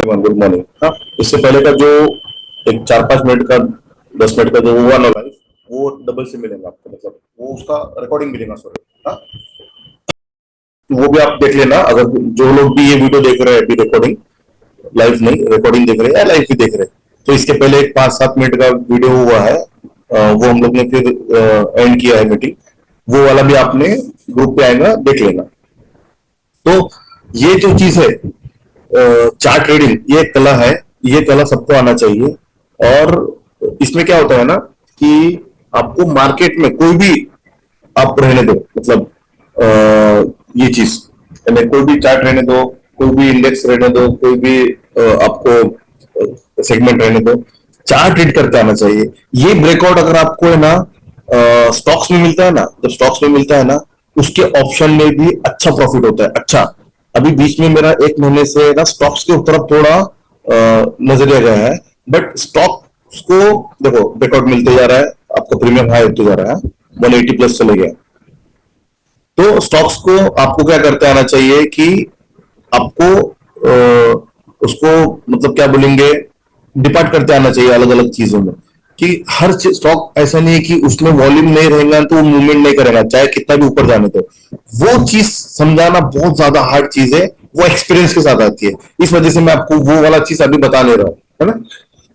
Everyone, good morning. हाँ, इससे पहले का जो एक 4-5 मिनट का 10 मिनट का जो वो वाला लाइफ, वो डबल से मिलेगा आपको, मतलब वो उसका रिकॉर्डिंग मिलेगा, सॉरी। हाँ, तो वो भी आप देख लेना। अगर जो लोग भी ये वीडियो देख रहे हैं अभी, रिकॉर्डिंग लाइव नहीं, रिकॉर्डिंग देख रहे हैं या लाइव भी देख रहे हैं, तो इसके पहले एक 5-7 मिनट का वीडियो हुआ है, वो हम लोग ने फिर एंड किया है मीटिंग। वो वाला भी आपने ग्रुप पे आएगा, देख लेना। तो ये जो चीज है, चार्ट रीडिंग, ये कला है, ये कला सबको आना चाहिए। और इसमें क्या होता है ना कि आपको मार्केट में कोई भी आप रहने दो, मतलब ये चीज, यानी कोई भी चार्ट रहने दो, कोई भी इंडेक्स रहने दो, कोई भी आपको सेगमेंट रहने दो, चार्ट रीड करके आना चाहिए। ये ब्रेकआउट अगर आपको है ना स्टॉक्स में मिलता है ना, जब स्टॉक्स में मिलता है ना, उसके ऑप्शन में भी अच्छा प्रॉफिट होता है। अच्छा, अभी बीच में मेरा 1 महीने से ना स्टॉक्स के तरफ थोड़ा नजरिया गया है, बट स्टॉक्स को देखो ब्रेकआउट मिलते जा रहा है, आपका प्रीमियम हाई होते जा रहा है, 180 प्लस चले गया। तो स्टॉक्स को आपको क्या करते आना चाहिए कि आपको उसको, मतलब क्या बोलेंगे, डिपार्ट करते आना चाहिए अलग अलग चीजों में। कि हर स्टॉक ऐसा नहीं है कि उसमें वॉल्यूम नहीं रहेगा तो वो मूवमेंट नहीं करेगा, चाहे कितना भी ऊपर जाने दो। वो चीज समझाना बहुत ज्यादा हार्ड चीज है, वो एक्सपीरियंस के साथ आती है। इस वजह से मैं आपको वो वाला चीज अभी बता ले रहा हूँ, है ना।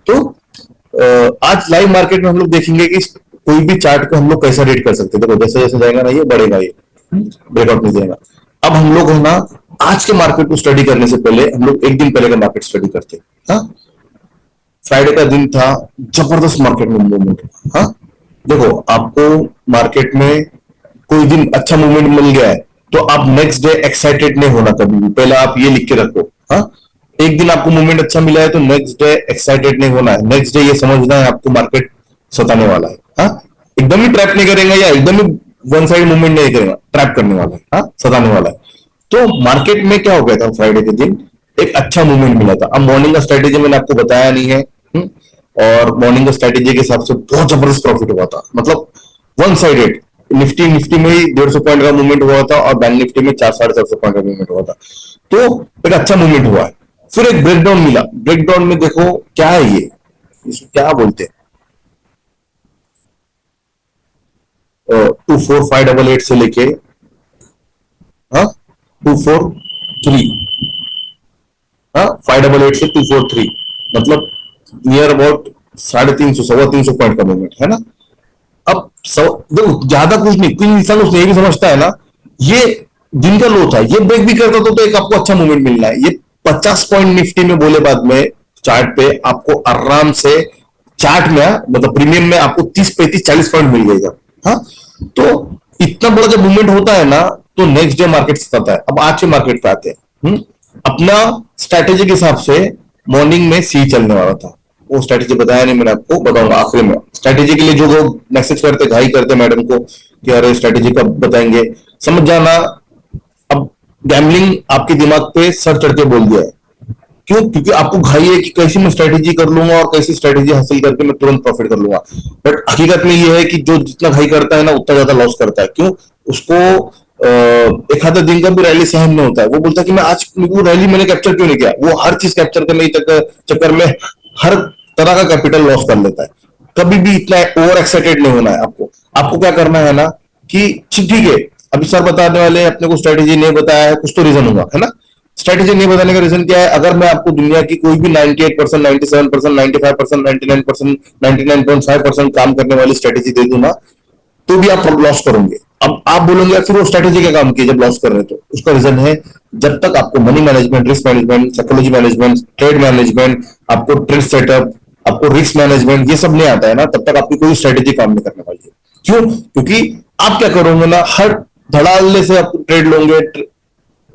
तो आज लाइव मार्केट में हम लोग देखेंगे कि कोई भी चार्ट को हम लोग कैसा रेट कर सकते हैं। देखो जैसे जैसे जाएगा ना, ये बढ़ेगा, ये ब्रेकआउट नहीं जाएगा। अब हम लोग है ना, आज के मार्केट को स्टडी करने से पहले हम लोग एक दिन पहले का मार्केट स्टडी करते हैं। हाँ, फ्राइडे का दिन था, जबरदस्त मार्केट में मूवमेंट। हाँ, देखो आपको मार्केट में कोई दिन अच्छा मूवमेंट मिल गया है तो आप नेक्स्ट डे एक्साइटेड नहीं होना कभी भी, पहले आप ये लिख के रखो। हाँ, एक दिन आपको मूवमेंट अच्छा मिला है तो नेक्स्ट डे एक्साइटेड नहीं होना है, नेक्स्ट डे ये समझना है आपको मार्केट सताने वाला है। हाँ, एकदम ही ट्रैप नहीं करेंगे या एकदम ही वन साइड मूवमेंट नहीं करेगा, ट्रैप करने वाला है, हाँ, सताने वाला है। तो मार्केट में क्या हो गया था, फ्राइडे के दिन एक अच्छा मूवमेंट मिला था। अब मॉर्निंग का स्ट्रेटेजी मैंने आपको बताया नहीं है। और मॉर्निंग का स्ट्रेटेजी के हिसाब से बहुत जबरदस्त प्रॉफिट हुआ था, मतलब वन साइडेड। निफ्टी निफ्टी में ही 150 पॉइंट का मूवमेंट हुआ था और बैंक निफ्टी में 400-450 पॉइंट का मूवमेंट हुआ था। तो एक अच्छा मूवमेंट हुआ है। फिर एक ब्रेकडाउन मिला, ब्रेकडाउन में देखो क्या है ये, इसको क्या बोलते हैं, 24588 से लेके, हाँ, 243, हाँ, 588 से 243, मतलब नियर अबाउट 350, 350 पॉइंट का मूवमेंट है ना। अब देखो ज्यादा कुछ नहीं, कोई इंसान उसने ये भी समझता है ना, ये दिन का लो था, ये ब्रेक भी करता तो एक आपको अच्छा मूवमेंट मिलना है। ये 50 पॉइंट निफ्टी में बोले बाद में चार्ट पे आपको आराम से, चार्ट में मतलब प्रीमियम में आपको 30, 35, 40 पॉइंट मिल जाएगा। हाँ, तो इतना बड़ा जब मूवमेंट होता है ना तो नेक्स्ट डे मार्केट सताता है। अब आज के मार्केट पे आते हैं। अपना स्ट्रैटेजी के हिसाब से मॉर्निंग में सी चलने वाला था, वो स्ट्रैटेजी बताया नहीं, मैंने आपको बताऊंगा आखिरी में। स्ट्रैटेजी के लिए जो लोग मैसेज करते, घाई करते मैडम को कि अरे स्ट्रैटेजी कब बताएंगे, समझ जाना। अब गैम्बलिंग आपके दिमाग पे सर चढ़ के बोल दिया है। क्यों? क्योंकि आपको घाई है कि कैसे मैं स्ट्रैटेजी कर लूंगा और कैसी स्ट्रैटेजी हासिल करके मैं तुरंत प्रॉफिट कर लूंगा। बट हकीकत में ये है कि जो जितना घाई करता है ना उतना ज्यादा लॉस करता है। क्यों? उसको एक आधा दिन का भी रैली सहन नहीं होता है। वो बोलता है कि मैं आज वो रैली मैंने कैप्चर क्यों नहीं किया। वो हर चीज कैप्चर करने के चक्कर में हर तरह का कैपिटल लॉस कर लेता है। कभी भी इतना ओवर एक्साइटेड नहीं होना है आपको। आपको क्या करना है ना कि ठीक है, अभी सर बताने वाले अपने को स्ट्रेटेजी नहीं बताया है, कुछ तो रीजन होगा, है ना। स्ट्रेटेजी नहीं बताने का रीजन क्या है? अगर मैं आपको दुनिया की कोई भी 98%, 97%, 95%, 99%, 99.5% काम करने वाली स्ट्रेटेजी दे दूं ना, तो भी आप लॉस करोगे। अब आप बोलोगे फिर वो स्ट्रेटेजी का काम किया जब लॉस कर रहे हैं, तो उसका रीजन है, जब तक आपको money management, risk management, psychology management, trade management, आपको ट्रेड सेटअप, आपको रिस्क मैनेजमेंट, ये सब नहीं आता है ना, तब तक आपकी कोई स्ट्रेटेजी काम नहीं करने वाली है। क्यों? क्योंकि आप क्या करोगे ना, हर धड़ालने से आप ट्रेड लोगे,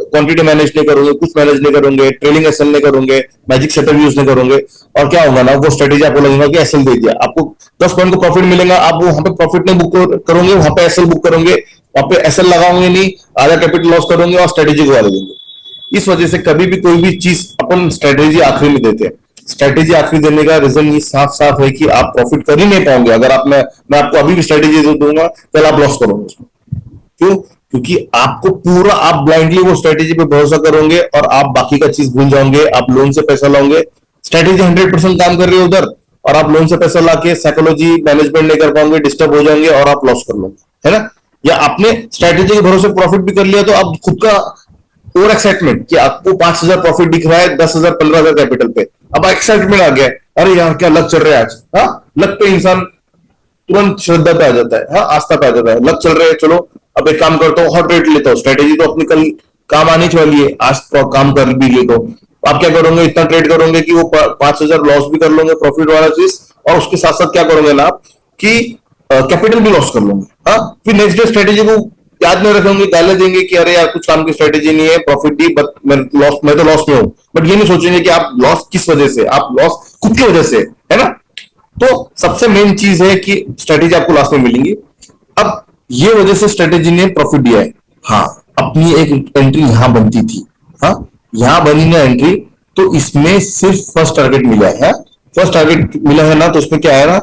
क्वांटिटी मैनेज नहीं करोगे, कुछ मैनेज नहीं करोगे, ट्रेलिंग एसएल नहीं करोगे, मैजिक सेटअप यूज नहीं करोगे, और क्या होगा ना, वो स्ट्रेटेजी आपको लगेगा कि एसएल दे दिया, आपको 10 पॉइंट का प्रॉफिट मिलेगा, आप वहां पे प्रॉफिट नहीं बुक करोगे, वहां पे एसएल बुक करोगे, वहां पे एसएल लगाओगे नहीं, आधा कैपिटल लॉस करोगे और स्ट्रेटेजी को वाले देंगे। इस वजह से कभी भी कोई भी चीज अपन स्ट्रेटेजी आखिरी में देते हैं। स्ट्रेटेजी आखिरी देने का रीजन ये साफ साफ है कि आप प्रॉफिट कर ही नहीं पाओगे। अगर आप मैं आपको अभी भी स्ट्रेटेजी दूंगा, पहले आप लॉस करोगे उसमें। क्यों? क्योंकि आपको पूरा आप ब्लाइंडली वो स्ट्रेटेजी पे भरोसा करोगे और आप बाकी का चीज भूल जाओगे, आप लोन से पैसा लाओगे, स्ट्रेटेजी 100% काम कर रही है उधर, और आप लोन से पैसा लाके साइकोलॉजी मैनेजमेंट नहीं कर पाओगे, डिस्टर्ब हो जाएंगे और आप लॉस कर लोगे, है ना। या आपने स्ट्रेटेजी के भरोसे प्रॉफिट भी कर लिया तो आप खुद का ओवर एक्साइटमेंट कि आपको 5,000 प्रॉफिट दिख रहा है 10,000 15,000 कैपिटल पे, अब एक्साइटमेंट आ गया, अरे यार क्या लक चल रहा है आज, हाँ लक पे इंसान तुरंत श्रद्धा पे आ जाता है, हाँ आस्था पे आ जाता है, लक चल रहा है चलो अब एक काम करता हूँ, हॉट ट्रेड लेता हूँ, स्ट्रेटेजी तो अपनी कल काम आनी चाहिए, आज तो काम कर भी ले तो आप क्या करोगे, इतना ट्रेड करोगे कि वो 5,000 लॉस भी कर लोगे प्रॉफिट वाला चीज, और उसके साथ साथ क्या करोगे ना आप कि कैपिटल भी लॉस कर लोगे, हाँ फिर नेक्स्ट डे स्ट्रेटेजी को याद नहीं रखेंगे, गाले देंगे कि अरे यार कुछ काम की स्ट्रेटेजी नहीं है, प्रॉफिट दी बट मैं तो लॉस में हूं, बट ये नहीं सोचेंगे कि आप लॉस किस वजह से, आप लॉस खुद की वजह से, है ना। तो सबसे मेन चीज है कि स्ट्रेटेजी आपको लास्ट में मिलेंगी। अब ये वजह से स्ट्रेटेजी ने प्रॉफिट दिया है, हाँ अपनी एक एंट्री यहां बनती थी, हाँ यहां बनी ना एंट्री, तो इसमें सिर्फ फर्स्ट टारगेट मिला है, फर्स्ट टारगेट मिला है ना, तो उसमें क्या है ना,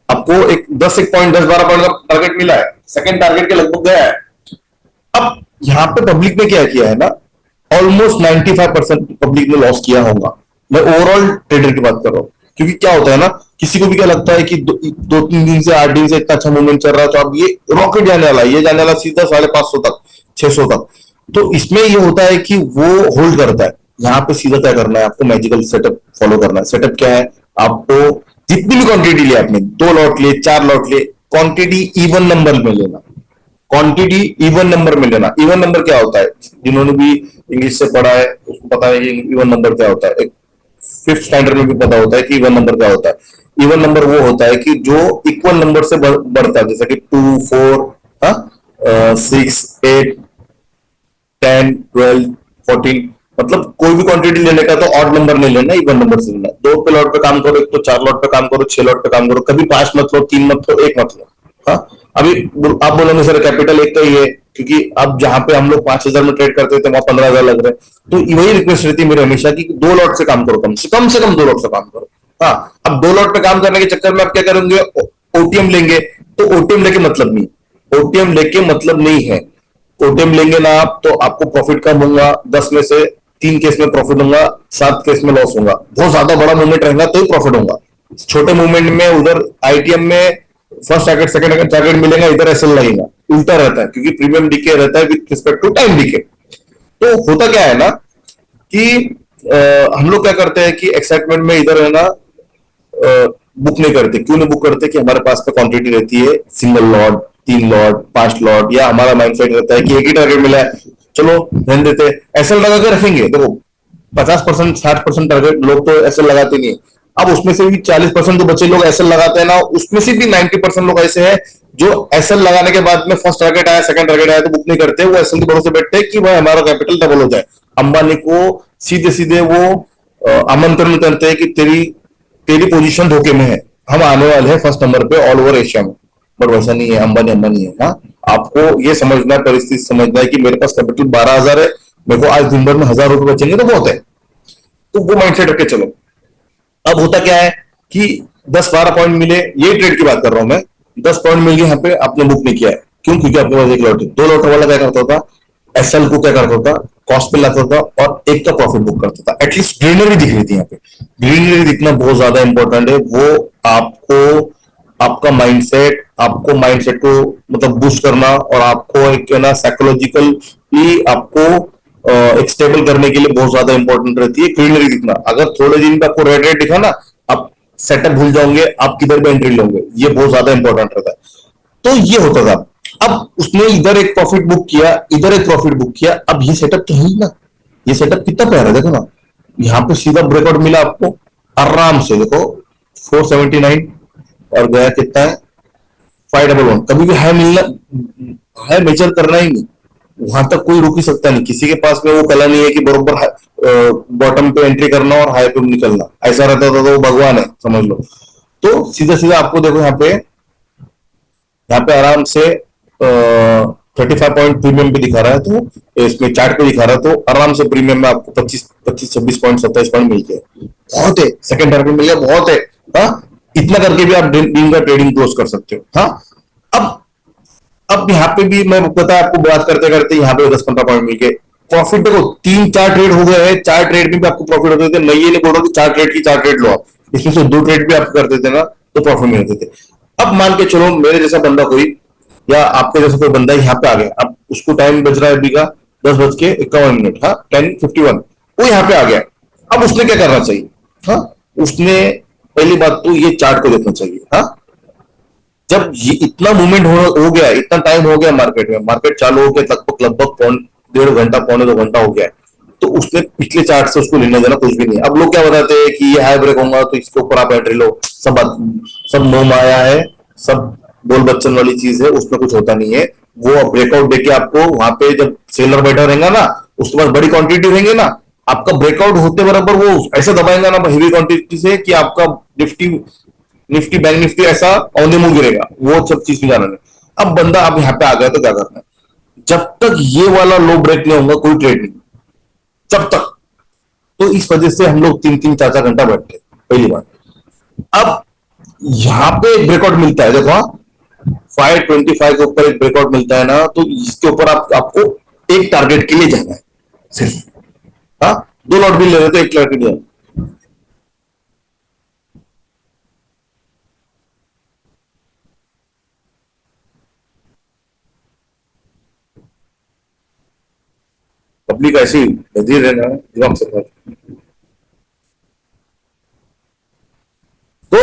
आपको एक 10 12 पॉइंट का टारगेट मिला है, सेकंड टारगेट के लगभग गया है। अब यहाँ पे पब्लिक ने क्या किया है ना, ऑलमोस्ट 95% पब्लिक ने लॉस किया होगा, मैं ओवरऑल ट्रेडर की बात कर रहा हूँ, क्योंकि क्या होता है ना, किसी को भी क्या लगता है कि 2 3 दिन से 8 दिन से इतना अच्छा मूवमेंट चल रहा है, तो अब ये रॉकेट जाने वाला, ये जाने वाला सीधा 550 तक 600 तक, तो इसमें ये होता है कि वो होल्ड करता है, यहाँ पे सीधा क्या करना है, आपको मैजिकल सेटअप फॉलो करना है। सेटअप क्या है, आपको जितनी भी क्वांटिटी ली आपने, 2 लॉट लिए 4 लॉट लिए, क्वांटिटी इवन नंबर में लेना, क्वांटिटी इवन नंबर में लेना। इवन नंबर क्या होता है, जिन्होंने भी इंग्लिश से पढ़ा है उसको पता है कि इवन नंबर क्या होता है, एक 5th स्टैंडर्ड में भी पता होता है कि इवन नंबर क्या होता है। इवन नंबर वो होता है कि जो इक्वल नंबर से बढ़ता है, जैसे कि 2 4 6 8 10 12 14, मतलब कोई भी क्वांटिटी लेने का तो ऑड नंबर नहीं लेना, इवन नंबर से लेना। 2 पे लॉट पे काम करो, एक तो 4 लॉट पे काम करो, 6 लॉट पे काम करो, कभी 5 मत लो, 3 मत लो, 1 मत लो, हाँ। अभी आप बोलोगे सर कैपिटल एक का ही है, क्योंकि अब जहां पे हम लोग 5,000 में ट्रेड करते थे वहां 15,000 लग रहे, तो वही रिक्वेस्ट रहती है मेरी हमेशा की 2 लॉट से काम करो, कम से कम 2 लॉट से काम करो, हाँ। अब 2 लॉट पे काम करने के चक्कर में आप क्या करेंगे, ओटीएम लेंगे, तो ओटीएम लेके मतलब नहीं, ओटीएम लेके मतलब नहीं है, ओटीएम लेंगे ना आप तो आपको प्रॉफिट कम होगा, 10 में से 3 केस में प्रॉफिट होगा, 7 केस में लॉस होगा, बहुत ज्यादा बड़ा मूवमेंट रहेगा तो ही प्रॉफिट होगा। छोटे मूवमेंट में उधर आईटीएम में फर्स्ट टारगेट सेकंड टारगेट मिलेगा, इधर एसएल लगेगा, उल्टा रहता है, क्योंकि प्रीमियम डीके रहता है with respect to time decay. तो होता क्या है ना कि हम लोग क्या करते हैं कि एक्साइटमेंट में इधर है ना बुक नहीं करते, क्यों नहीं बुक करते, कि हमारे पास में क्वांटिटी रहती है सिंगल लॉट 3 लॉट 5 लॉट, या हमारा माइंडसेट रहता है कि एक ही टारगेट मिला है चलो ध्यान देते, एसएल लगा के रखेंगे। देखो 50% 60% टारगेट लोग तो एसएल लगाते नहीं है, अब उसमें से भी 40% जो बच्चे लोग एसएल लगाते हैं ना, उसमें से भी 90% लोग ऐसे हैं जो एसएल लगाने के बाद में फर्स्ट टारगेट आया सेकंड टारगेट आया तो बुक नहीं करते, वो एसएल के भरोसे बैठते हैं कि भाई हमारा कैपिटल डबल हो जाए। अंबानी को सीधे सीधे वो आमंत्रण करते हैं कि तेरी तेरी पोजीशन धोखे में है, हम आने वाले हैं फर्स्ट नंबर पे ऑल ओवर एशिया में, बट वैसा नहीं है, अंबानी अंबानी है, हाँ। आपको ये समझना है, परिस्थिति समझना है कि मेरे पास कैपिटल 12,000 है, मेरे को आज दिन भर में 1,000 रुपए बचेंगे तो बहुत है, तो वो माइंडसेट रख के चलो। अब होता क्या है कि 10 12 पॉइंट मिले, ये ट्रेड की बात कर रहा हूं मैं, 10 पॉइंट मिल गए यहाँ पे, आपने बुक नहीं किया है, क्यों, क्योंकि आपके पास एक लॉट है। 2 लॉट वाला क्या करता था, एसएल को क्या करता था, कॉस्ट पे लाता था और एक का प्रॉफिट बुक करता था, एटलीस्ट ग्रीनरी दिख रही थी यहाँ पे। ग्रीनरी दिखना बहुत ज्यादा इंपॉर्टेंट है, वो आपको आपका माइंडसेट, आपको माइंडसेट को मतलब बूस्ट करना, और आपको एक ना साइकोलॉजिकली आपको एक स्टेबल करने के लिए बहुत ज्यादा इंपॉर्टेंट रहती है ग्रीनरी दिखना। अगर थोड़े दिन पे आपको रेड रेड दिखा ना, आप सेटअप भूल जाओगे, आप किधर पे एंट्री लोगे, ये बहुत ज्यादा इंपॉर्टेंट रहता है। तो ये होता था, अब उसने इधर एक प्रॉफिट बुक किया, इधर एक प्रॉफिट बुक किया, अब ये सेटअप तो है ही ना, ये सेटअप कितना प्यारा है, देखो ना, यहाँ पे सीधा ब्रेकआउट मिला आपको आराम से, देखो 479 और गया कितना है 511, कभी भी हाई मिलना, हाई मेजर करना ही नहीं, वहां तक कोई रुक ही सकता नहीं, किसी के पास में वो कला नहीं है कि बरोबर बॉटम पे एंट्री करना और हाई पे निकलना, ऐसा रहता था तो वो भगवान है समझ लो। तो सीधा सीधा आपको देखो यहाँ पे आराम से 35 पॉइंट प्रीमियम पे दिखा रहा है, तो इसमें चार्ट पे दिखा रहा है, तो आराम से प्रीमियम में आपको 25 26 पॉइंट 27 पॉइंट मिल गया, बहुत है, सेकंड टारगेट मिल गया, बहुत है, हाँ। इतना करके भी आप दिन का ट्रेडिंग क्लोज कर सकते हो, हाँ। अब अब यहाँ पे भी मैं पता है आपको बात करते करते यहाँ पे 10-15 पॉइंट मिल गए। प्रॉफिट देखो 3-4 ट्रेड हो गए हैं, 4 ट्रेड में भी आपको प्रॉफिट होते थे। मैं ये नहीं बोल रहा कि 4 ट्रेड की 4 ट्रेड लो आप, इसमें से 2 ट्रेड भी आप करते थे ना तो प्रॉफिट में होते थे। अब मान के चलो मेरे जैसा बंदा कोई या आपके जैसा कोई बंदा यहाँ पे आ गया, अब उसको टाइम बज रहा है अभी का 10:51, हाँ 10:51, वो यहाँ पे आ गया। अब उसने क्या करना चाहिए? हाँ, उसने पहली बात तो ये चार्ट को देखना चाहिए। हाँ, जब ये इतना मूवमेंट हो गया, इतना टाइम हो गया मार्केट में, मार्केट चालू हो गया लगभग लगभग 1.5 घंटा, 1.25 घंटा हो गया है, तो उसने पिछले चार्ट से उसको लेना देना कुछ भी नहीं। अब लोग क्या बताते हैं कि ये हाई ब्रेक होगा तो इसके ऊपर आप एंट्री लो, सब बात, सब मोह माया है, सब बोल बच्चन वाली चीज है, उसमें कुछ होता नहीं है। वो ब्रेकआउट देके आपको वहां पे जब सेलर बैठा रहेगा ना, उसके पास बड़ी क्वांटिटी रहेंगे ना, आपका ब्रेकआउट होते बराबर वो ऐसे दबाएंगे ना हेवी क्वांटिटी से कि आपका निफ्टी निफ्टी बैंक निफ्टी ऐसा औंधे मुंह गिरेगा, वो सब चीज में जाना नहीं। अब बंदा अब यहाँ पे आ गया तो क्या करना है? जब तक ये वाला लो ब्रेक नहीं होगा कोई ट्रेड नहीं, जब तक। तो इस वजह से हम लोग 3-3 4-4 घंटा बैठते हैं, पहली बात। अब यहाँ पे एक ब्रेकआउट मिलता है, देखो 525 के ऊपर एक ब्रेकआउट मिलता है ना, तो इसके ऊपर आपको एक टारगेट के लिए जाना है सिर्फ। हाँ, 2 लॉट भी ले रहे तो एक टारगेट जाना। पब्लिक ऐसी बधिर है ना दिमाग से। तो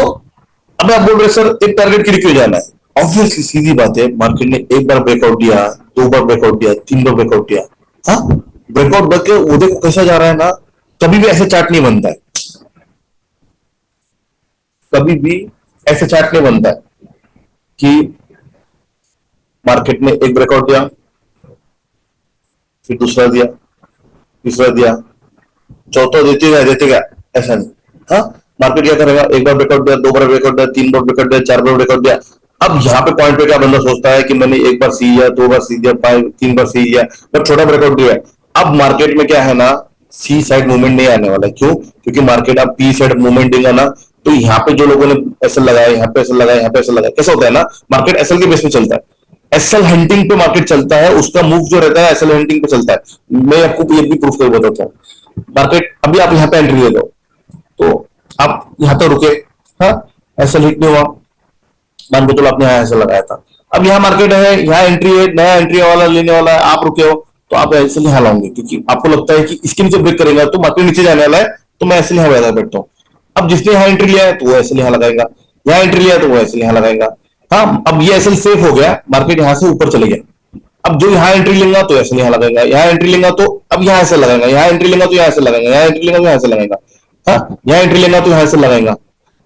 अब आप बोल रहे सर एक टारगेट के लिए क्यों जाना है? ऑब्वियसली सीधी बात है, मार्केट ने एक बार ब्रेकआउट दिया, 2 बार ब्रेकआउट दिया, 3 बार ब्रेकआउट दिया। हाँ, ब्रेकआउट बच के वो देखो कैसा जा रहा है ना। कभी भी ऐसे चार्ट नहीं बनता है, कभी भी ऐसे चार्ट नहीं बनता है कि मार्केट ने एक ब्रेकआउट दिया, फिर दूसरा दिया, तीसरा दिया, चौथा देते गया, ऐसा नहीं। हाँ, मार्केट क्या करेगा? एक बार ब्रेकआउट दिया, 2 बार ब्रेकआउट दिया, 3 बार ब्रेकआउट दिया, 4 बार ब्रेकआउट दिया। अब यहाँ पे पॉइंट पे क्या बंदा सोचता है कि मैंने एक बार सी दिया, 2 बार सी दिया, 3 बार सी दिया, पर छोटा ब्रेकआउट दिया। अब मार्केट में क्या है ना, सी साइड मूवमेंट नहीं आने वाला। क्यों? क्योंकि मार्केट अब पी साइड मूवमेंट देगा ना, तो यहाँ पे जो लोगों ने एसएल लगाया, यहाँ पे एसएल लगाया, यहाँ पे एसएल लगाया, कैसा होता है ना, मार्केट एसएल के बेस पे चलता है। एसएल हंटिंग पे मार्केट चलता है, उसका मूव जो रहता है एसएल हंटिंग पे चलता है। मैं आपको ये भी प्रूफ कर बताता हूँ। मार्केट अभी आप यहाँ पे एंट्री ले लो, तो आप यहाँ तक रुके, हाँ, ऐसा हिट नहीं हुआ, मान के चलो आपने यहाँ ऐसा लगाया था। अब यहाँ मार्केट है, यहाँ एंट्री है, नया एंट्री वाला लेने वाला है, आप रुके हो, तो आप ऐसे यहाँ लाओगे क्योंकि आपको लगता है कि इसके नीचे ब्रेक करेगा तो मार्केट नीचे जाने वाला है, तो मैं ऐसे यहाँ ज्यादा बैठता हूँ। अब जिसने यहाँ एंट्री लिया है तो वो ऐसे यहाँ लगाएगा, यहाँ एंट्री लिया है तो वो ऐसे यहाँ लगाएगा। हाँ, अब ये ऐसे सेफ हो गया, मार्केट यहाँ से ऊपर चले गया। अब जो यहाँ एंट्री लेगा तो ऐसे यहाँ लगाएगा, यहाँ एंट्री लेगा तो अब यहाँ ऐसे लगाएगा, यहाँ एंट्री लेगा तो यहाँ ऐसे लगाएगा, यहाँ एंट्री लेगा तो यहाँ ऐसे लगाएगा। हाँ, यहाँ एंट्री लेगा तो यहाँ ऐसे लगाएगा।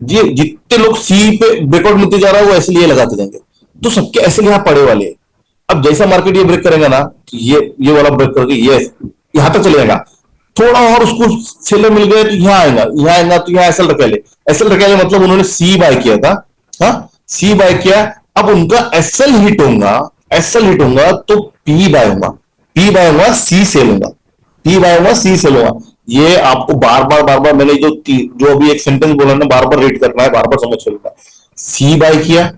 ये जितने लोग सी पे ब्रेकआउट मिलते जा रहा है वो ऐसे लिए लगाते जाएंगे, तो सबके ऐसे यहाँ पड़े वाले हैं। अब जैसा मार्केट ये ब्रेक करेगा ना, तो ये वाला ब्रेक करके ये यहाँ तक चले जाएगा। थोड़ा और उसको सेलर मिल गए तो यहाँ आएगा, यहाँ आएगा तो यहाँ एसएल रखे ले, एसएल रखे ले मतलब उन्होंने सी बाय किया था। हाँ, सी बाय किया। अब उनका एसएल हिट होगा, एसएल हिट होगा तो पी बाय होगा, पी बाय होगा सी सेल होगा, पी बाय होगा सी सेल होगा। ये आपको बार बार मैंने जो अभी एक सेंटेंस बोला ना, बार बार रीड करना है, बार बार समझ चलता है। सी बाय किया,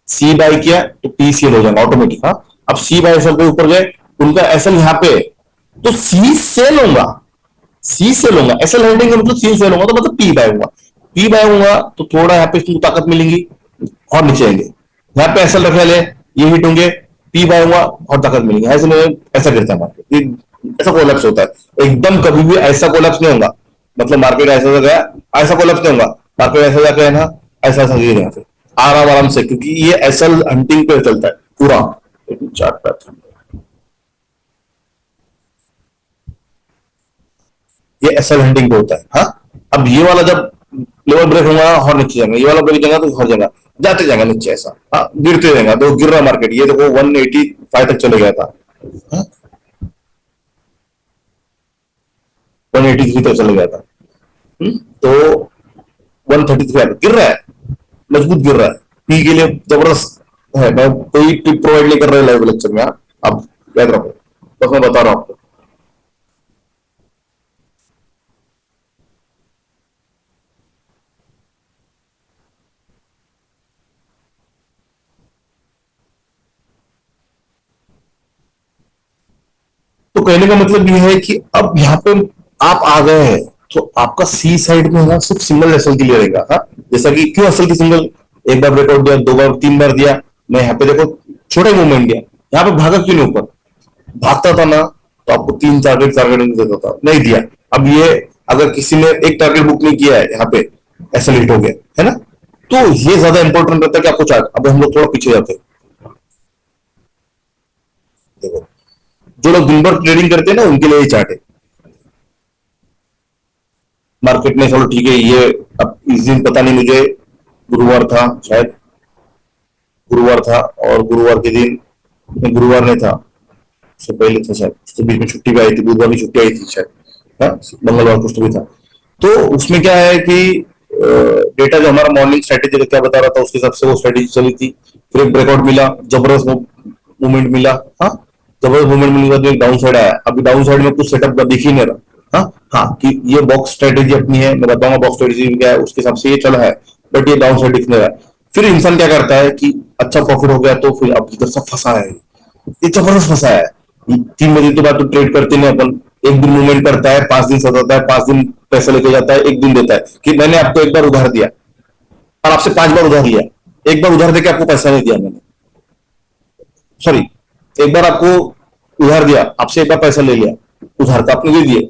सी बाय किया तो पी सेल हो जाएगा ऑटोमेटिक। हाँ, अब सी बाय एसएल के ऊपर गए, उनका एसएल यहाँ पे है, तो सी सेल होगा, सी सेल होगा, एसएल होल्डिंग का मतलब सी सेल होगा, तो मतलब पी बाय होगा। पी बाय होगा तो थोड़ा यहाँ पे इसको ताकत मिलेगी और नीचे आएंगे। यहाँ पे एसएल रख ले, ये हिट होंगे, पी बाय होगा और ताकत मिलेगी, ऐसे में ऐसा गिरता है मार्केट, ऐसा कोलैप्स होता है एकदम। कभी भी ऐसा कोलैप्स नहीं होगा, मतलब मार्केट ऐसा गया, ऐसा कोलैप्स नहीं होगा। मार्केट ऐसा जाके है ना, ऐसा ऐसा गिर यहाँ पे आराम आराम से, क्योंकि ये एसएल हंटिंग पे चलता है पूरा। चार्ट पैटर्न ये एसएल हंटिंग पे होता है। हाँ, अब ये वाला जब लेवल ब्रेक होगा और नीचे जाएगा, ये वाला ब्रेक जाएगा तो हर जगह जाते जाएगा नीचे, ऐसा हाँ गिरते जाएगा, तो गिर रहा मार्केट, ये देखो 185 तक चले गया था। हाँ, 183 तक चले गया था। तो 133 गिर रहा है, मजबूत गिर रहा है, पी के लिए जबरदस्त है। मैं कोई टिप प्रोवाइड नहीं कर रहा है लाइव लेक्चर में, आप याद रखो, बस मैं बता रहा हूँ आपको। कहने का मतलब ये है कि अब यहाँ पे आप आ गए हैं, तो आपका सी साइड में ना सिर्फ सिंगल एसएल के लिए रहेगा। हाँ, जैसा कि क्यों एसएल की सिंगल, एक बार ब्रेकआउट दिया, दो बार, तीन बार दिया, मैं यहाँ पे देखो छोटा मूवमेंट दिया, यहाँ पे भागा क्यों नहीं ऊपर, भागता था ना तो आपको तीन टारगेट टारगेट नहीं देता था, नहीं दिया। अब ये अगर किसी ने एक टारगेट बुक नहीं किया है यहाँ पे, ऐसा लेट हो गया है ना, तो ये ज्यादा इंपॉर्टेंट रहता है कि आपको चार्ट। अब हम लोग थोड़ा पीछे जाते हैं, देखो जो लोग दिन भर ट्रेडिंग करते हैं ना उनके लिए ये चार्ट है। मार्केट में चलो ठीक है, ये अब इस दिन पता नहीं मुझे, गुरुवार था शायद, गुरुवार था, और गुरुवार के दिन, गुरुवार नहीं था, उससे पहले था शायद, उसके बीच में छुट्टी भी आई थी, बुधवार की छुट्टी आई थी शायद, हाँ, मंगलवार कुछ तो भी था। तो उसमें क्या है कि डेटा जो हमारा मॉर्निंग स्ट्रेटेजी का क्या बता रहा था उसके हिसाब से वो स्ट्रेटेजी चली थी। फिर एक ब्रेकआउट मिला, जबरदस्त मूवमेंट मिला। हाँ, जबरदस्त मूवमेंट मिलने के बाद एक डाउन साइड आया, अभी डाउन साइड में कुछ सेटअप दिख ही नहीं रहा। हाँ हाँ, कि ये बॉक्स स्ट्रेटेजी अपनी है, मैं बताऊंगा बॉक्स स्ट्रेटेजी क्या है, उसके हिसाब से ये चला है, बट ये डाउन साइड दिख नहीं रहा है। फिर इंसान क्या करता है कि अच्छा प्रॉफिट हो गया तो फिर अब इधर सब फंसा है, ये जबरदस्त फंसा है। 3 बजे के बाद तो ट्रेड करते नहीं अपन, एक दिन मूवमेंट करता है, 5 दिन सताता है, 5 दिन पैसा लेके जाता है, एक दिन देता है कि मैंने आपको एक बार उधार दिया और आपसे 5 बार उधार लिया, एक बार उधार देके आपको पैसा नहीं दिया मैंने, सॉरी, एक बार आपको उधार दिया, आपसे एक बार पैसा ले लिया, उधार तो आपने दे दिए,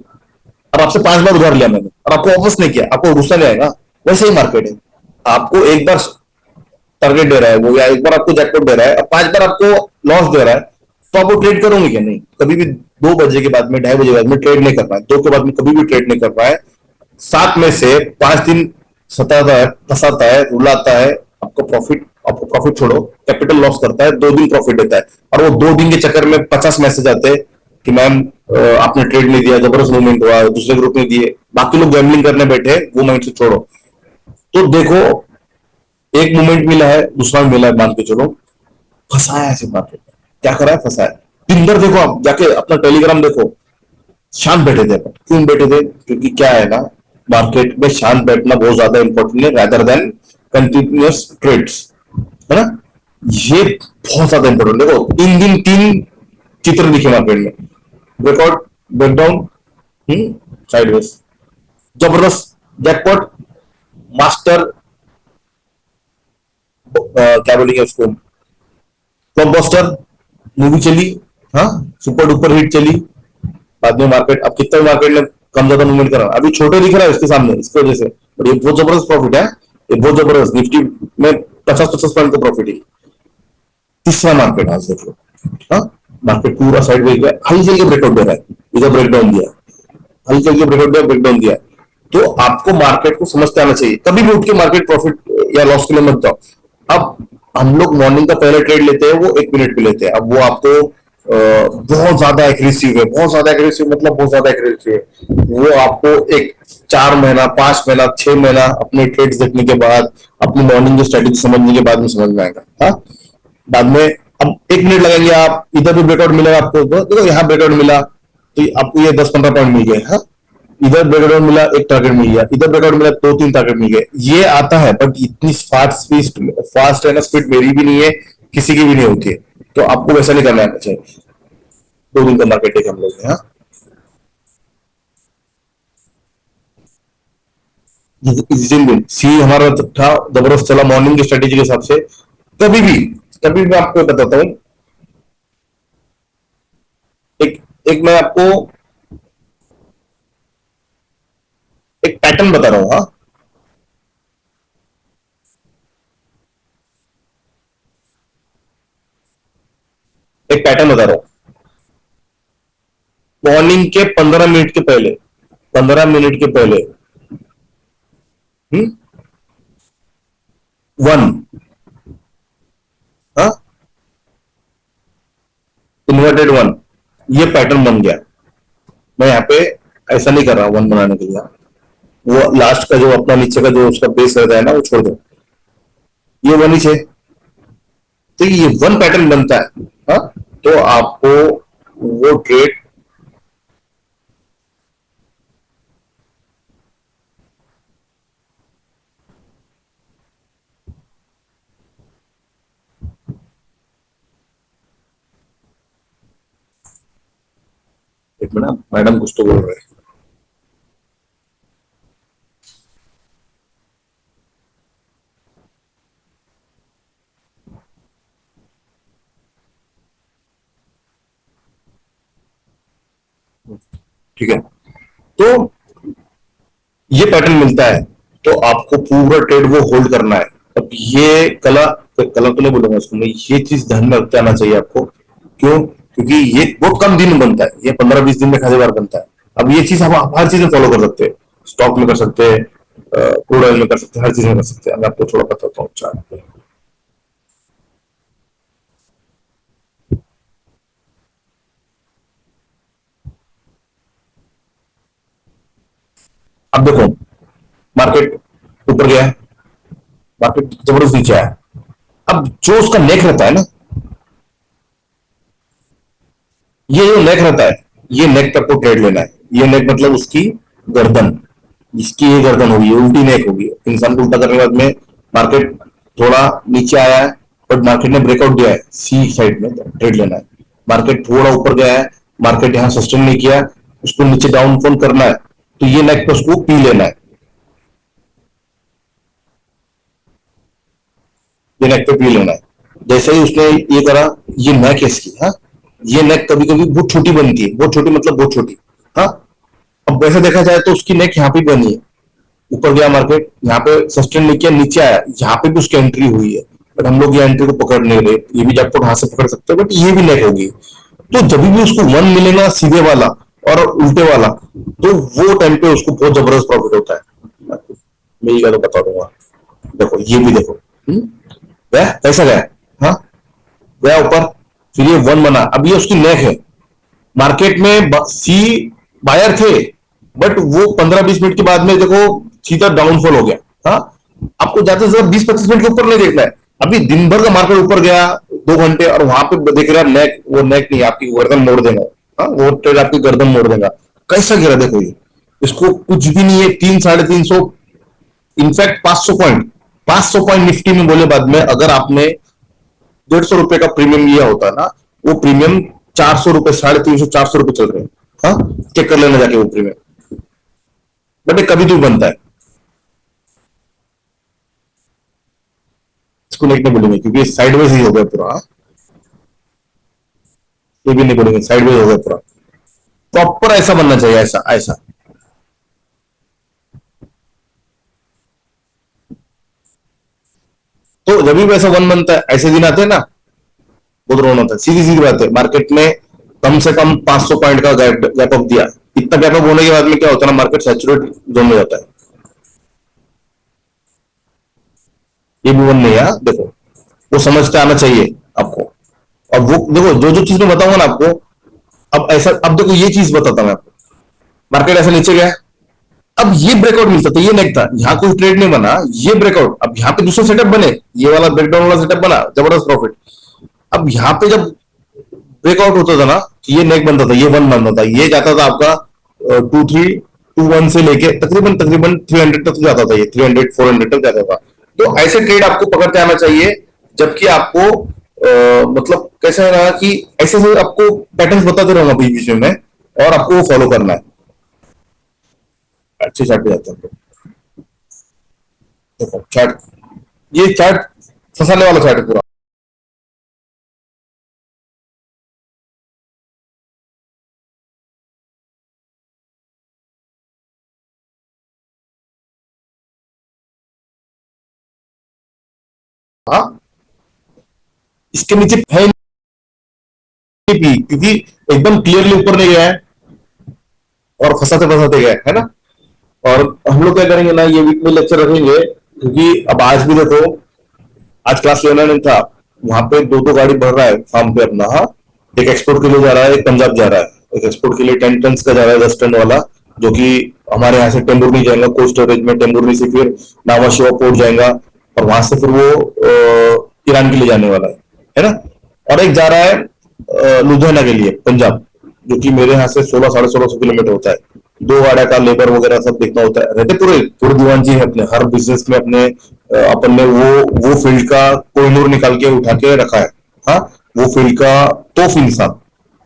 अब आपसे 5 बार उधार लिया मैंने और आपको वापस नहीं किया, आपको गुस्सा नहीं आएगा? वैसे ही मार्केट है, आपको एक बार टारगेट दे रहा है वो, या एक बार आपको जैकपॉट दे रहा है और 5 बार आपको लॉस दे रहा है, तो आप वो ट्रेड करोगे क्या? नहीं, कभी भी 2 बजे के बाद में, 2:30 बजे के बाद में ट्रेड नहीं करना है, 2 के बाद में कभी भी ट्रेड नहीं करना है। 7 में से 5 दिन सताता है, फंसाता है, रुलाता है, आपको प्रॉफिट, आपको प्रॉफिट छोड़ो, कैपिटल लॉस करता है, 2 दिन प्रॉफिट देता है, और वो 2 दिन के चक्कर में 50 मैसेज आते हैं कि मैम आपने ट्रेड नहीं दिया, जबरदस्त मूवमेंट हुआ, दूसरे ग्रुप ने दिए, बाकी लोग गैम्बलिंग करने बैठे, वो माइंड से छोड़ो। तो देखो, एक मूवमेंट मिला है, दूसरा मिला है, मान के चलो फंसाया है ऐसे मार्केट में, क्या करा है, फंसाया है। दिन भर देखो, आप जाके अपना टेलीग्राम देखो, शांत बैठे थे अपन, क्यों बैठे थे? क्योंकि क्या है ना, मार्केट में शांत बैठना बहुत ज्यादा इंपॉर्टेंट है, रादर देन कंटिन्यूअस ट्रेड्स, है ना, ये बहुत ज्यादा इंपॉर्टेंट। देखो 3 दिन 3 चित्र दिखे मार्केट में, ब्रेकआउट, ब्रेकडाउन, साइडवेज, जबरदस्त जैकपॉट, मास्टर, क्या बोलेंगे उसको, ब्लॉकबस्टर मूवी चली, हाँ, सुपर डुपर हिट चली, बाद में मार्केट, अब कितना मार्केट ने कम ज्यादा मूवमेंट करा, अभी छोटे दिख रहा है इसके सामने, इसकी वजह से, और ये बहुत जबरदस्त प्रॉफिट है, ये बहुत जबरदस्त, निफ्टी में 50-50 पॉइंट का प्रॉफिट है। तीसरा मार्केट आज देख लो, हाँ, मार्केट पूरा साइड में गया, हल्के के ब्रेकआउट दे रहा है, इधर ब्रेकडाउन दिया, हल्के के ब्रेकआउट दिया, ब्रेकडाउन दिया। तो आपको मार्केट को समझते आना चाहिए, कभी भी उठ के मार्केट प्रॉफिट या लॉस के लिए मत जाओ। अब हम लोग मॉर्निंग का पहले ट्रेड लेते हैं, वो 1 मिनट पे लेते हैं, अब वो आपको बहुत ज्यादा एग्रेसिव है, बहुत ज्यादा एग्रेसिव मतलब बहुत ज्यादा एग्रेसिव है, वो आपको एक 4 महीना, 5 महीना, 6 महीना अपने ट्रेड्स देखने के बाद, अपनी मॉर्निंग की स्ट्रेटेजी समझने के बाद में समझ में आएगा। हाँ, बाद में अब 1 मिनट लगेंगे, आप इधर भी ब्रेकआउट मिलेगा आपको, तो देखो यहाँ ब्रेकआउट मिला तो आपको ये 10-15 पॉइंट मिल गए। हाँ, इधर ब्रेकआउट मिला, एक टारगेट मिल गया, इधर ब्रेकआउट मिला, 2-3 टारगेट मिल गए, ये आता है, बट इतनी फास्ट है ना, स्पीड मेरी भी नहीं है, किसी की भी नहीं होती है, तो आपको वैसा नहीं करना है चाहिए। 2 दिन का मार्केट है हम लोग, हाँ, जिन दिन सी हमारा था, जबरदस्त चला मॉर्निंग की स्ट्रेटेजी के हिसाब से, कभी भी, कभी भी आपको बताता हूँ, एक एक मैं आपको एक पैटर्न बता रहा हूँ। हाँ, एक पैटर्न बता रहा हूँ, मॉर्निंग के 15 मिनट के पहले, 15 मिनट के पहले, 1, हाँ, इन्वर्टेड 1, ये पैटर्न बन गया। मैं यहाँ पे ऐसा नहीं कर रहा 1 बनाने के लिए, वो लास्ट का जो अपना नीचे का जो उसका बेस रहता है ना, वो छोड़ दो, ये 1 ही है, तो ये 1 पैटर्न बनता है। हाँ, तो आपको वो ट्रेड, एक मिनट, मैडम कुछ तो बोल रहे हैं। ठीक है, तो ये पैटर्न मिलता है, तो आपको पूरा ट्रेड वो होल्ड करना है। अब ये कला, कला तो नहीं बोलूंगा उसको मैं, ये चीज ध्यान में रखते आना चाहिए आपको। क्यों? क्योंकि ये बहुत कम दिन में बनता है, ये 15-20 दिन में खाली बार बनता है। अब ये चीज हम हर चीज में फॉलो कर सकते हैं, स्टॉक में कर सकते हैं, क्रूड ऑयल में कर सकते हैं, हर चीज में कर सकते हैं। मैं आपको थोड़ा बताता हूँ चार्ट। अब देखो, मार्केट ऊपर गया, मार्केट जबरदस्त नीचे आया। अब जो उसका नेक रहता है ना, ये जो नेक रहता है, ये नेक तक को ट्रेड लेना है। ये नेक मतलब उसकी गर्दन, इसकी ये गर्दन होगी, उल्टी नेक होगी। इंसान को उल्टा करने के बाद में मार्केट थोड़ा नीचे आया है, बट मार्केट ने ब्रेकआउट दिया है सी साइड में, तो ट्रेड लेना है। मार्केट थोड़ा ऊपर गया है, मार्केट यहाँ सस्टेन नहीं किया, उसको नीचे डाउन फोन करना है, तो ये नेक पे उसको पी लेना है, ये नेक पे पी लेना है। जैसे ही उसने ये करा, ये नेक है इसकी, हाँ, ये नेक कभी कभी बहुत छोटी बनती है, बहुत छोटी मतलब बहुत छोटी, हाँ। अब वैसे देखा जाए तो उसकी नेक यहाँ पे बनी है, ऊपर गया मार्केट, यहाँ पे सस्टेन नहीं किया, नीचे आया, यहाँ पे भी उसकी एंट्री हुई है, बट हम लोग ये एंट्री को पकड़ नहीं रहे। ये भी जैकपॉट हाथ से पकड़ सकते हैं, बट ये भी नेक होगी। तो जब भी उसको वन मिलेगा सीधे वाला और उल्टे वाला, तो वो टाइम पे उसको बहुत जबरदस्त प्रॉफिट होता है। मैं ये तो बता दूंगा। देखो ये भी देखो, गया कैसा गया, हाँ, गया ऊपर, फिर ये वन बना, अब ये उसकी नेक है। मार्केट में सी बायर थे, बट वो 15-20 मिनट के बाद में देखो सीधा डाउनफॉल हो गया, हाँ। आपको ज्यादा से ज्यादा 20-25 मिनट के ऊपर नहीं देखना है। अभी दिन भर का मार्केट ऊपर गया 2 घंटे, और वहां पे देख रहा नेक, वो नेक नहीं, आपकी गर्दन मोड़ देगा, हाँ, वो ट्रेड आपकी गर्दन मोड़ देगा। कैसा गिरा देखो ये, इसको कुछ भी नहीं है, 300-350, इनफैक्ट 500 पॉइंट, 500 पॉइंट निफ्टी में बोले बाद में, अगर आपने 150 रुपए का प्रीमियम लिया होता ना, वो प्रीमियम 400 रुपए, 350, 400 रुपए चल रहे हैं, हाँ। चेक कर लेना जाके वो प्रीमियम, बट ये कभी तो बनता है। इसको नेक नहीं बोलेंगे, क्योंकि साइडवेज ही हो गया पूरा, हाँ? ये भी नहीं बोलेंगे, साइडवेज हो गया पूरा। प्रॉपर ऐसा बनना चाहिए, ऐसा ऐसा। तो जब भी वैसा वन बनता है, ऐसे दिन आते हैं ना, बहुत रोन होता है। सीधी सीधी बात है, मार्केट में कम से कम 500 पॉइंट का गैप अप दिया। इतना गैप अप होने के बाद में क्या होता है ना, मार्केट सैचुरेट जोन में जाता है। ये भी वन नहीं है, हाँ? देखो, वो समझ के आना चाहिए आपको। अब वो देखो, जो जो चीज मैं बताऊंगा ना आपको, अब ऐसा, अब देखो ये चीज बताता मैं आपको। मार्केट ऐसा नीचे गया, अब ये ब्रेकआउट मिलता था, ये नेक था, यहाँ कोई ट्रेड नहीं बना, ये ब्रेकआउट, अब यहाँ पे दूसरा सेटअप बने, ये वाला ब्रेकडाउन वाला सेटअप बना, जबरदस्त प्रॉफिट। अब यहाँ पे जब ब्रेकआउट होता था ना, तो ये नेक बनता था, ये वन बनता था, ये जाता था आपका 2-3-2-1 से लेके तकरीबन तकरीबन 300 तक जाता था, ये 300-400 तक जाता था। तो ऐसे ट्रेड आपको पकड़ते आना चाहिए, जबकि आपको मतलब कैसा है ना, कि ऐसे से आपको पैटर्न्स बताते रहूंगा बीच बीच में मैं, और आपको वो फॉलो करना है। अच्छे चार्ट पे जाते हैं हम लोग। देखो चार्ट, ये चार्ट फंसाने वाला चार्ट है पूरा। हाँ, इसके नीचे है नहीं भी, क्योंकि एकदम क्लियरली ऊपर नहीं गया है, और फंसाते फंसाते गया है ना। और हम लोग क्या करेंगे ना, ये वीक में लेक्चर रखेंगे, क्योंकि अब आज भी देखो, आज क्लास लेना नहीं था, वहां पे दो दो गाड़ी भर रहा है फार्म पे अपना, हाँ। एक एक्सपोर्ट के लिए जा रहा है, एक पंजाब जा रहा है। एक एक्सपोर्ट के लिए 10 टन का जा रहा है, 10 टन वाला, जो कि हमारे यहाँ से टेम्बुरनी जाएगा, कोल्ड स्टोरेज में टेम्बुरनी से फिर नावा शिवा पोर्ट जाएगा, और वहां से फिर वो ईरान के लिए जाने वाला है ना। और एक जा रहा है लुधियाना के लिए, पंजाब, जो कि मेरे यहाँ से 1600-1650 किलोमीटर होता है। दो गाड़ा का लेबर वगैरह सब देखना होता है, रहते पूरे पूरे दीवान जी है अपने, हर बिजनेस में अपने अपन ने वो फील्ड का कोहिनूर निकाल के उठा के रखा है, हाँ। वो फील्ड का तोफ इंसान,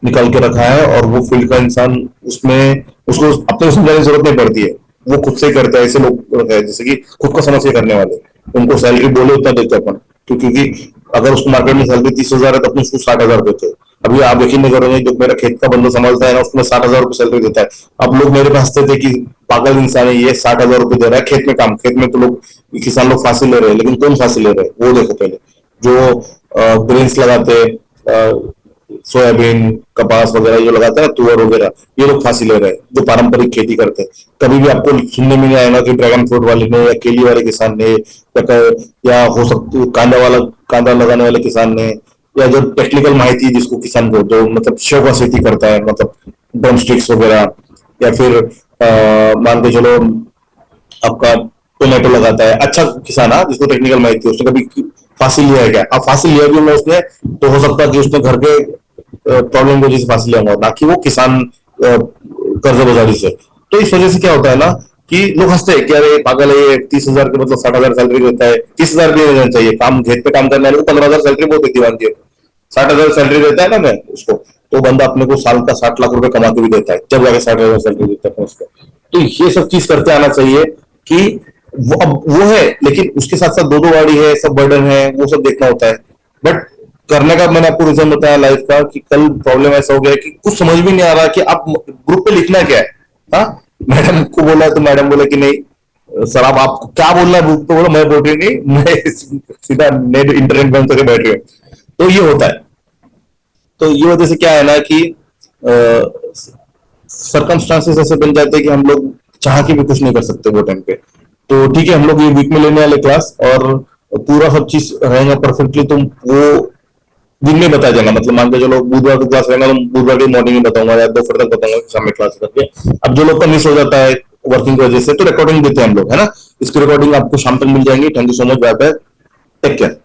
निकाल के रखा है, और वो फील्ड का इंसान उसमें, उसको अपने को समझाने की जरूरत नहीं पड़ती है, वो खुद से ही करता है। ऐसे लोग हैं जैसे कि खुद को समझ के करने वाले, उनको सैलरी बोले उतना देते हैं अपन, क्योंकि अगर उसको मार्केट में सैलरी 30,000 है तो अपन उसको 60,000 देते हैं। अभी आप यकीन नहीं करोगे, जो मेरा खेत का बंदा संभालता है ना, उसमें 60,000 रुपये सैलरी देता है। अब लोग मेरे पास हंसते थे कि पागल इंसान है ये, 60,000 रुपये दे रहा है खेत में काम, खेत में तो लोग, किसान लोग फांसी ले रहे हैं, लेकिन कौन फांसी ले रहे हैं वो देखो पहले। जो ग्रेन्स लगाते हैं, सोयाबीन, कपास वगैरह जो लगाता है, तुअर वगैरह, ये लोग फांसी ले रहे हैं जो पारंपरिक खेती करते हैं। कभी भी आपको सुनने में नहीं आएगा कि ड्रैगन फ्रूट वाले ने या केली वाले किसान ने या हो सकती कांदा लगाने वाले किसान ने, या जो टेक्निकल माहिती है जिसको किसान को, जो मतलब शौक खेती करता है, मतलब ड्रम स्टिक्स वगैरह, या फिर मान के चलो आपका टोमेटो लगाता है, अच्छा किसान है जिसको टेक्निकल माहिती है, उसने कभी फांसी लिया है क्या? अब फांसी लिया भी होगा उसने, तो हो सकता है कि उसने घर के प्रॉब्लम की वजह से फांसी लिया होगा, ना कि वो किसान कर्ज बाजारी से। तो इस वजह से क्या होता है ना, कि लोग हंसते हैं कि अरे पागल है ये, 30,000 के मतलब 60,000 सैलरी देता है, 30,000 भी नहीं देना चाहिए, काम खेत पे काम करने वाले को 15,000 सैलरी बहुत देती है, 60,000 सैलरी देता है ना मैं उसको, तो बंदा अपने को साल का 60 लाख रुपए कमा के भी देता है, जब जाके 60,000 सैलरी देता है उसको। तो ये सब चीज करते आना चाहिए कि वो अब वो है, लेकिन उसके साथ साथ दो दो गाड़ी है, सब बर्डन है, वो सब देखना होता है। बट करने का मैंने आपको रीजन बताया लाइफ का, कि कल प्रॉब्लम ऐसा हो गया कि कुछ समझ भी नहीं आ रहा कि आप ग्रुप पे लिखना क्या है। हाँ, मैडम को बोला तो मैडम बोला कि नहीं सर, अब आपको क्या बोलना है ग्रुप पे बोलो, मैं बोल रही नहीं, मैं सीधा नेट इंटरनेट बंद करके बैठ रही हूँ। तो ये होता है। तो ये वजह से क्या है ना कि सरकमस्टांसेस ऐसे बन जाते हैं कि हम लोग चाह के भी कुछ नहीं कर सकते वो टाइम पे। तो ठीक है, हम लोग ये वीक में लेने वाले क्लास, और पूरा सब चीज रहेगा परफेक्टली, तो वो दिन में बताया जाएगा। मतलब मान के चलो बुधवार को क्लास रहेगा, तो बुधवार की मॉर्निंग में बताऊंगा या दोपहर तक बताऊंगा शाम में क्लास करके। अब जो लोग का मिस हो जाता है वर्किंग की वजह से, तो रिकॉर्डिंग देते हैं हम लोग, है ना। इसकी रिकॉर्डिंग आपको शाम तक मिल जाएंगी। Thank you so much, bye bye, take care.